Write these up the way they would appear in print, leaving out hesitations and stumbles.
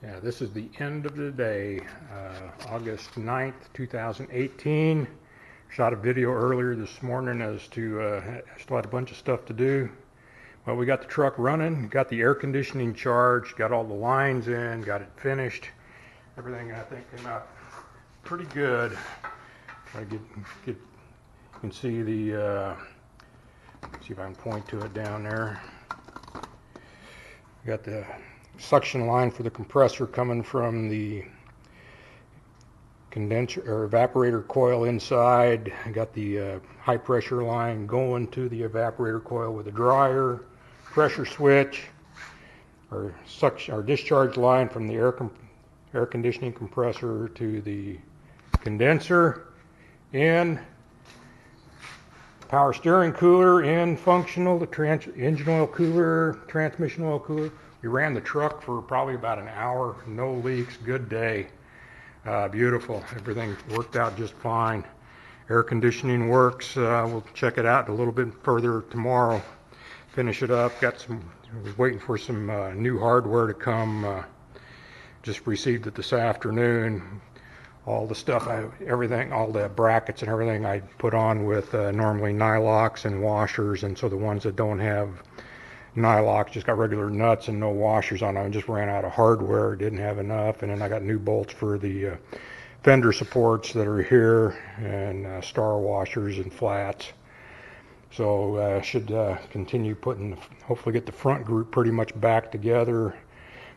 Yeah, this is the end of the day, August 9th, 2018. Shot a video earlier this morning as to, I still had a bunch of stuff to do. Well, we got the truck running, got the air conditioning charged, got all the lines in, got it finished. Everything I think came out pretty good. I you can see the, see if I can point to it down there. Got the suction line for the compressor coming from the condenser or evaporator coil inside. I got the high pressure line going to the evaporator coil with a dryer, pressure switch, or suction or discharge line from the air conditioning compressor to the condenser, in power steering cooler in functional, the engine oil cooler, transmission oil cooler. We ran the truck for probably about an hour, no leaks, good day. Beautiful, everything worked out just fine. Air conditioning works. We'll check it out a little bit further tomorrow. Finish it up. Was waiting for some new hardware to come. Just received it this afternoon. All the stuff, everything, all the brackets and everything I put on with normally nylocks and washers, and so the ones that don't have nylocks just got regular nuts and no washers on them. I just ran out of hardware, didn't have enough, and then I got new bolts for the fender supports that are here, and star washers and flats. So should continue putting, hopefully get the front group pretty much back together.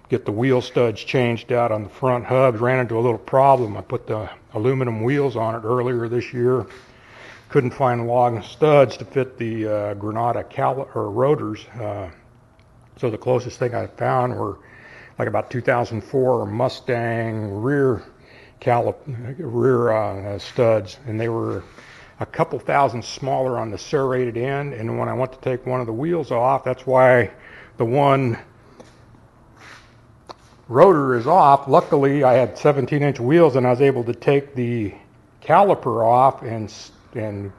Get the wheel studs changed out on the front hubs. Ran into a little problem. I put the aluminum wheels on it earlier this year. Couldn't find long studs to fit the Granada rotors. So the closest thing I found were like about 2004 Mustang rear studs, and they were a couple thousand smaller on the serrated end. And when I went to take one of the wheels off, that's why the one rotor is off. Luckily, I had 17-inch wheels, and I was able to take the caliper off and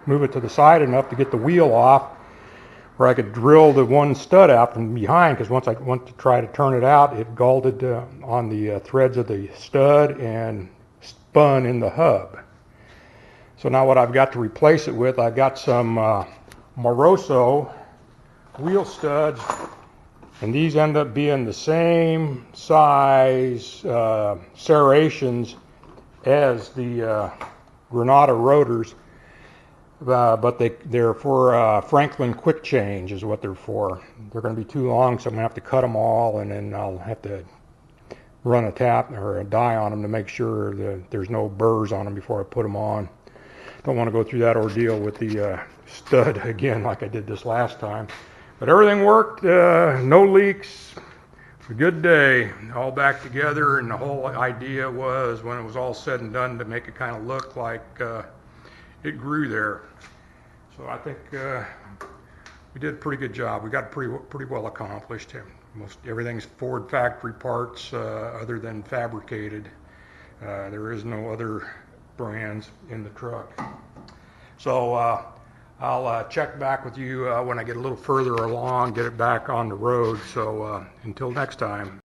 move it to the side enough to get the wheel off, where I could drill the one stud out from behind, because once I went to try to turn it out, it galled on the threads of the stud and spun in the hub. So now what I've got to replace it with, I've got some Moroso wheel studs, and these end up being the same size serrations as the Granada rotors, but they're for Franklin Quick Change is what they're for. They're going to be too long, so I'm going to have to cut them all, and then I'll have to run a tap or a die on them to make sure that there's no burrs on them before I put them on. Don't want to go through that ordeal with the stud again like I did this last time. But everything worked, no leaks, a good day, all back together, and the whole idea was, when it was all said and done, to make it kind of look like it grew there. So I think we did a pretty good job. We got pretty well accomplished. Most everything's Ford factory parts other than fabricated. There is no other brands in the truck. So I'll check back with you when I get a little further along, get it back on the road. So until next time.